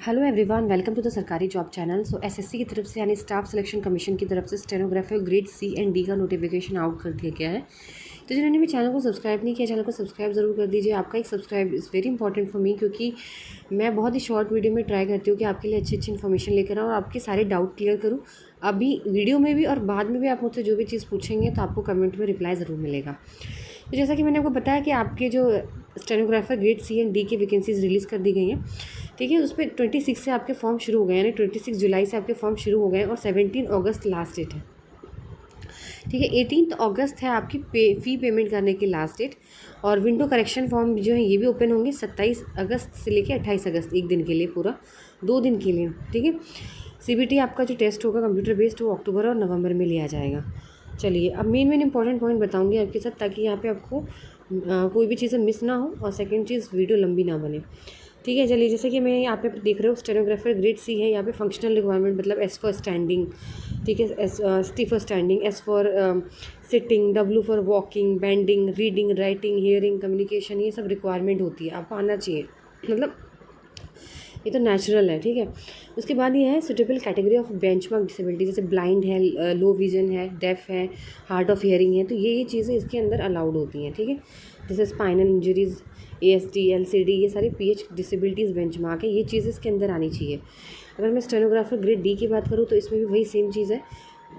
Hello everyone, welcome to the सरकारी job channel. So SSC की तरफ से यानी स्टाफ सिलेक्शन कमीशन की तरफ से stenographer grade C and D का नोटिफिकेशन आउट कर दिया गया है। तो जिन्होंने भी चैनल को सब्सक्राइब नहीं किया, चैनल को सब्सक्राइब ज़रूर कर दीजिए। आपका एक subscribe is very important for me, क्योंकि मैं बहुत ही शॉर्ट वीडियो में ट्राई करती हूँ कि आपके लिए अच्छी अच्छी इन्फॉर्मेशन लेकर आऊँ और आपके सारे डाउट क्लियर करूँ। अभी वीडियो में भी और बाद में भी आप मुझसे जो भी चीज़ पूछेंगे तो आपको कमेंट में रिप्लाई ज़रूर मिलेगा। तो जैसा कि मैंने आपको बताया कि आपके जो stenographer grade C and D की वैकेंसीज रिलीज़ कर दी गई हैं, ठीक है। उस पर 26 से आपके फॉर्म शुरू हो गए, यानी 26 जुलाई से आपके फॉर्म शुरू हो गए और 17 अगस्त लास्ट डेट है, ठीक है। 18 अगस्त है आपकी फ़ी पेमेंट करने की लास्ट डेट। और विंडो करेक्शन फॉर्म जो है ये भी ओपन होंगे 27 अगस्त से लेकर 28 अगस्त, एक दिन के लिए, पूरा 2 दिन के लिए, ठीक है। सीबीटी आपका जो टेस्ट होगा कंप्यूटर बेस्ड, वो अक्टूबर और नवंबर में लिया जाएगा। चलिए अब मेन इंपॉर्टेंट पॉइंट बताऊंगी आपके साथ, ताकि यहाँ पे आपको कोई भी चीज़ें मिस ना हो और सेकंड चीज़ वीडियो लंबी ना बने, ठीक है। चलिए, जैसे कि मैं यहाँ पे देख रहे हो स्टेनोग्राफर ग्रेड सी है। यहाँ पे फंक्शनल रिक्वायरमेंट मतलब एस फॉर स्टैंडिंग, ठीक है, S T for standing, S for sitting, W for walking, bending, reading, writing, hearing, communication, ये सब रिक्वायरमेंट होती है, आपको आना चाहिए, मतलब ये तो नेचुरल है, ठीक है। उसके बाद ये है suitable category of benchmark disability, जैसे ब्लाइंड है, लो विजन है, डेफ है, हार्ड ऑफ हियरिंग है, तो ये चीज़ें इसके अंदर अलाउड होती हैं, ठीक है। जैसे स्पाइनल इंजरीज, ASD, LCD, ये सारी PH डिसेबिलिटीज़ बेंचमार्क है, ये चीज़ इसके अंदर आनी चाहिए। अगर मैं स्टेनोग्राफर ग्रेड डी की बात करूँ तो इसमें भी वही सेम चीज़ है,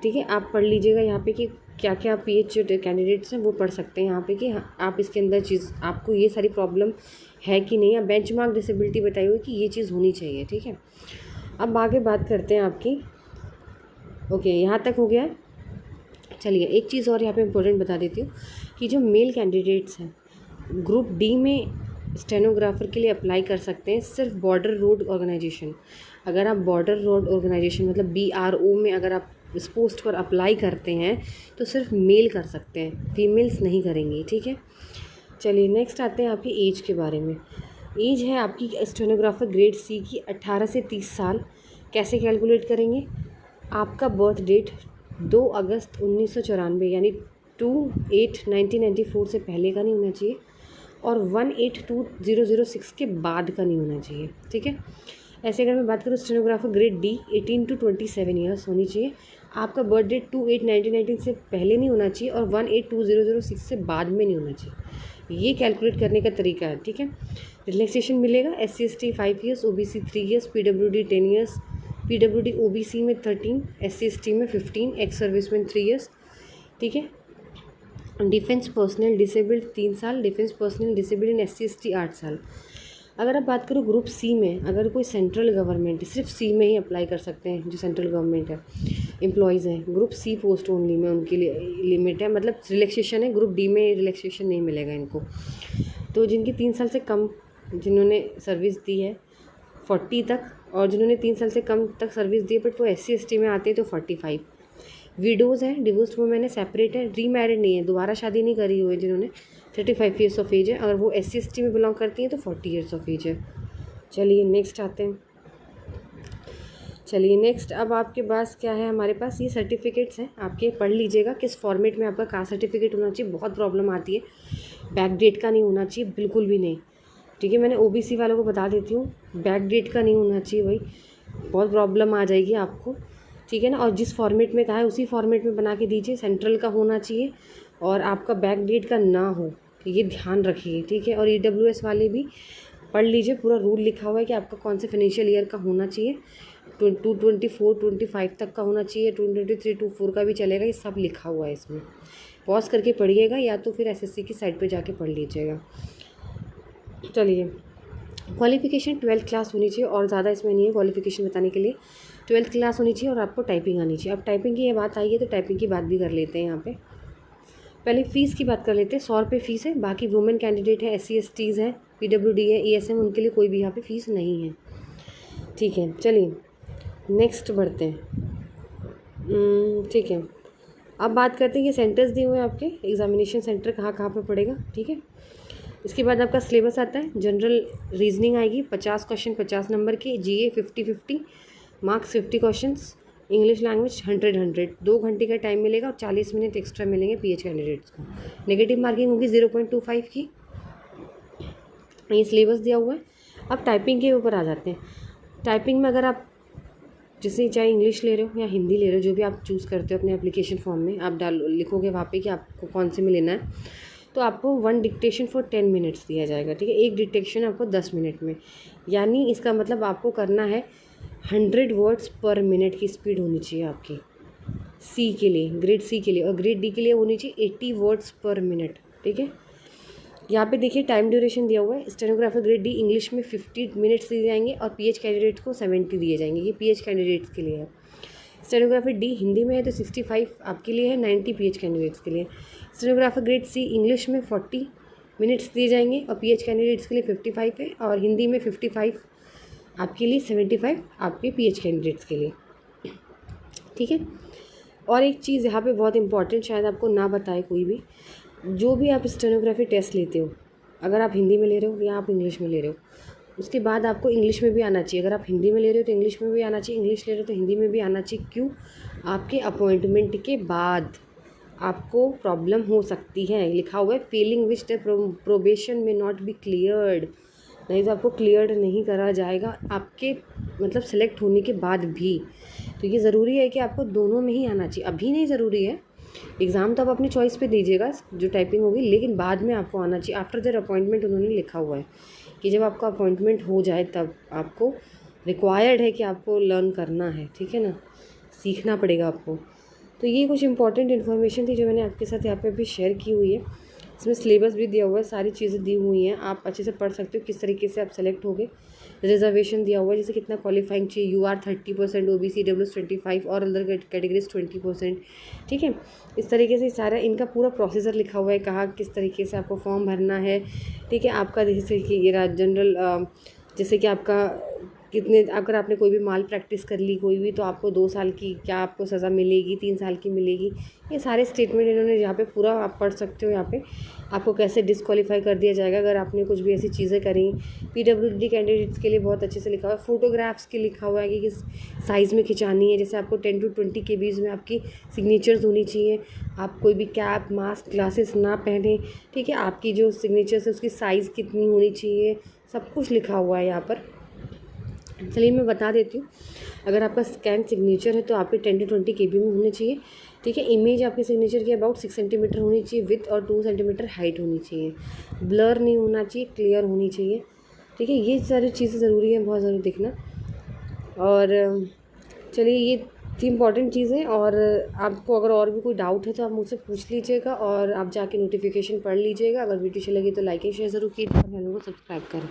ठीक है। आप पढ़ लीजिएगा यहाँ पे कि क्या क्या PH जो कैंडिडेट्स हैं वो पढ़ सकते हैं यहाँ पे, कि आप इसके अंदर चीज़ आपको ये सारी प्रॉब्लम है कि नहीं, या बेंचमार्क डिसेबिलिटी बताई हुई कि ये चीज़ होनी चाहिए, ठीक है। अब आगे बात करते हैं आपकी, ओके, यहाँ तक हो गया है। चलिए एक चीज़ और यहाँ पे इम्पोर्टेंट बता देती हूँ कि जो मेल कैंडिडेट्स हैं ग्रुप डी में स्टेनोग्राफर के लिए अप्लाई कर सकते हैं सिर्फ बॉर्डर रोड ऑर्गेनाइजेशन। अगर आप बॉर्डर रोड ऑर्गेनाइजेशन मतलब BRO में अगर आप इस पोस्ट पर अप्लाई करते हैं तो सिर्फ मेल कर सकते हैं, फीमेल्स नहीं करेंगी, ठीक है। चलिए नेक्स्ट आते हैं आपकी एज के बारे में। एज है आपकी स्टेनोग्राफर ग्रेड सी की 18 से 30 साल। कैसे कैलकुलेट करेंगे? आपका बर्थ डेट 2 अगस्त 1994 यानी 2/8/1994 से पहले का नहीं होना चाहिए और 1/8/2006 के बाद का नहीं होना चाहिए, ठीक है। ऐसे अगर मैं बात करूँ stenographer grade D 18 to 27 years होनी चाहिए। आपका बर्थ डेट 2/8/1990 से पहले नहीं होना चाहिए और 1/8/2006 से बाद में नहीं होना चाहिए। ये कैलकुलेट करने का तरीका है, ठीक है। रिलैक्सेशन मिलेगा SC/ST 5 years, OBC 3 years, PWD 10 years, PWD OBC में 13, SC/ST में 15, एक्स सर्विसमैन 3 ईयर्स, ठीक है। डिफेंस पर्सनल डिसेबल्ड 3 साल, डिफेंस पर्सनल डिसेबल्ड इन SC/ST 8 साल। अगर आप बात करो ग्रुप सी में, अगर कोई सेंट्रल गवर्नमेंट, सिर्फ सी में ही अप्लाई कर सकते हैं जो सेंट्रल गवर्नमेंट है, एम्प्लॉयज़ हैं, ग्रुप सी पोस्ट ओनली में उनके लिए लिमिट है, मतलब रिलैक्सेशन है। ग्रुप डी में रिलैक्सेशन नहीं मिलेगा इनको। तो जिनकी 3 साल से कम जिन्होंने सर्विस दी है 40 तक, और जिन्होंने 3 साल से कम तक सर्विस दी है बट वो SC/ST में आते हैं तो 45। विडोज़ हैं, डिवोर्स्ड वुमेन है, सेपरेट है, रीमैरिड नहीं है, दोबारा शादी नहीं करी हुई है, जिन्होंने 35 ईयर्स ऑफ एज है। अगर वो SC/ST में बिलोंग करती हैं तो 40 ईयर्स ऑफ एज है। चलिए नेक्स्ट आते हैं। चलिए नेक्स्ट अब आपके पास क्या है, हमारे पास ये सर्टिफिकेट्स हैं आपके, पढ़ लीजिएगा किस फॉर्मेट में आपका कास्ट सर्टिफिकेट होना चाहिए। बहुत प्रॉब्लम आती है, बैक डेट का नहीं होना चाहिए बिल्कुल भी नहीं, ठीक है। मैंने OBC वालों को बता देती हूँ, बैक डेट का नहीं होना चाहिए भाई, बहुत प्रॉब्लम आ जाएगी आपको, ठीक है ना। और जिस फॉर्मेट में कहा है उसी फॉर्मेट में बना के दीजिए, सेंट्रल का होना चाहिए और आपका बैक डेट का ना हो, ये ध्यान रखिए, ठीक है। और EWS वाले भी पढ़ लीजिए, पूरा रूल लिखा हुआ है कि आपका कौन से फाइनेंशियल ईयर का होना चाहिए, 2024-25 तक का होना चाहिए, 2023-24 का भी चलेगा, ये सब लिखा हुआ है इसमें। पॉज करके पढ़िएगा या तो फिर SSC की साइट पर जाके पढ़ लीजिएगा। चलिए क्वालिफ़िकेशन 12th क्लास होनी चाहिए, और ज़्यादा इसमें नहीं है क्वालिफ़िकेशन बताने के लिए। 12th क्लास होनी चाहिए और आपको टाइपिंग आनी चाहिए। अब टाइपिंग की ये बात आई है तो टाइपिंग की बात भी कर लेते हैं यहाँ पे। पहले फ़ीस की बात कर लेते हैं। 100 रुपये फ़ीस है। बाकी वुमेन कैंडिडेट है, SC/STs है, PWD है, ESM, उनके लिए कोई भी यहाँ पे फ़ीस नहीं है, ठीक है। चलिए नेक्स्ट बढ़ते हैं, ठीक है। अब बात करते हैं ये सेंटर्स दिए हुए हैं आपके, एग्जामिनेशन सेंटर कहाँ कहाँ पर पड़ेगा, ठीक है। इसके बाद आपका सिलेबस आता है। जनरल रीजनिंग आएगी 50 क्वेश्चन 50 नंबर के, GA 50-50, marks 50 questions, English language 100-100। 2 घंटे का टाइम मिलेगा और 40 मिनट एक्स्ट्रा मिलेंगे PH कैंडिडेट्स को। नेगेटिव मार्किंग होगी 0.25 की। ये सिलेबस दिया हुआ है। अब टाइपिंग के ऊपर आ जाते हैं। टाइपिंग में अगर आप जैसे चाहे इंग्लिश ले रहे हो या हिंदी ले रहे हो, जो भी आप चूज़ करते हो अपने एप्लीकेशन फॉर्म में, आप लिखोगे वहाँ पे कि आपको कौन से में लेना है, तो आपको 1 डिक्टेशन फॉर 10 मिनट्स दिया जाएगा, ठीक है। एक डिक्टेशन आपको 10 मिनट में, यानी इसका मतलब आपको करना है 100 वर्ड्स पर मिनट की स्पीड होनी चाहिए आपकी सी के लिए, ग्रेड सी के लिए, और ग्रेड डी के लिए होनी चाहिए 80 वर्ड्स पर मिनट, ठीक है। यहाँ पे देखिए टाइम ड्यूरेशन दिया हुआ है। स्टेनोग्राफर ग्रेड डी इंग्लिश में 50 मिनट्स दिए जाएंगे और पीएच कैंडिडेट्स को 70 दिए जाएंगे, ये पीएच कैंडिडेट्स के लिए है। स्टेनोग्राफर डी हिंदी में है तो 65 आपके लिए है, 90 पीएच कैंडिडेट्स के लिए। स्टेनोग्राफर ग्रेड सी इंग्लिश में 40 मिनट्स दिए जाएंगे और पीएच कैंडिडेट्स के लिए 55 है, और हिंदी में 55 आपके लिए, 75 आपके पीएच कैंडिडेट्स के लिए, ठीक है। और एक चीज़ यहाँ पे बहुत इंपॉर्टेंट, शायद आपको ना बताए कोई भी, जो भी आप स्टेनोग्राफी टेस्ट लेते हो, अगर आप हिंदी में ले रहे हो या आप इंग्लिश में ले रहे हो, उसके बाद आपको इंग्लिश में भी आना चाहिए। अगर आप हिंदी में ले रहे हो तो इंग्लिश में भी आना चाहिए, इंग्लिश ले रहे हो तो हिंदी में भी आना चाहिए। क्यों? आपके अपॉइंटमेंट के बाद आपको प्रॉब्लम हो सकती है, लिखा हुआ है फेलिंग विच द प्रोबेशन में नॉट बी क्लियर्ड, नहीं तो आपको क्लियर नहीं करा जाएगा आपके मतलब सेलेक्ट होने के बाद भी। तो ये ज़रूरी है कि आपको दोनों में ही आना चाहिए। अभी नहीं ज़रूरी है, एग्ज़ाम तो आप अपनी चॉइस पे दीजिएगा जो टाइपिंग होगी, लेकिन बाद में आपको आना चाहिए। आफ्टर देयर अपॉइंटमेंट उन्होंने लिखा हुआ है कि जब आपका अपॉइंटमेंट हो जाए तब आपको रिक्वायर्ड है कि आपको लर्न करना है, ठीक है ना, सीखना पड़ेगा आपको। तो ये कुछ इंपॉर्टेंट इन्फॉर्मेशन थी जो मैंने आपके साथ यहाँ पे अभी शेयर की हुई है। इसमें सिलेबस भी दिया हुआ है, सारी चीज़ें दी हुई हैं, आप अच्छे से पढ़ सकते हो किस तरीके से आप सेलेक्ट होगे। रिजर्वेशन दिया हुआ है, जैसे कितना क्वालिफाइंग चाहिए, UR 30%, OBC WS 25 और अदर कैटेगरीज 20%, ठीक है। इस तरीके से सारा इनका पूरा प्रोसीजर लिखा हुआ है, कहाँ किस तरीके से आपको फॉर्म भरना है, ठीक है। आपका जैसे कि ये जनरल, जैसे कि आपका कितने, अगर आपने कोई भी माल प्रैक्टिस कर ली कोई भी, तो आपको 2 साल की क्या आपको सज़ा मिलेगी, 3 साल की मिलेगी, ये सारे स्टेटमेंट इन्होंने यहाँ पे पूरा आप पढ़ सकते हो। यहाँ पे आपको कैसे डिस्क्वालीफाई कर दिया जाएगा अगर आपने कुछ भी ऐसी चीज़ें करी। PWD कैंडिडेट्स के लिए बहुत अच्छे से लिखा हुआ है। फ़ोटोग्राफ्स के लिखा हुआ है कि किस साइज़ में खिंचानी है, जैसे आपको 10 to 20 kbs में आपकी सिग्नेचर्स होनी चाहिए। आप कोई भी कैप, मास्क, ग्लासेस ना पहने, ठीक है। आपकी जो सिग्नेचर्स है उसकी साइज़ कितनी होनी चाहिए, सब कुछ लिखा हुआ है यहाँ पर। चलिए मैं बता देती हूँ। अगर आपका स्कैन सिग्नेचर है तो आपके 10 to 20 kb में होने चाहिए, ठीक है। इमेज आपके सिग्नेचर की अबाउट 6 सेंटीमीटर होनी चाहिए, विथ और 2 सेंटीमीटर हाइट होनी चाहिए, ब्लर नहीं होना चाहिए, क्लियर होनी चाहिए, ठीक है। ये सारी चीज़ें ज़रूरी है, बहुत ज़रूरी दिखना। और चलिए ये थी इम्पॉर्टेंट चीज़ें, और आपको अगर और भी कोई डाउट है तो आप मुझसे पूछ लीजिएगा, और आप जाके नोटिफिकेशन पढ़ लीजिएगा। अगर वीडियो अच्छी लगी तो लाइक एंड शेयर ज़रूर कीजिए और चैनल को सब्सक्राइब करें।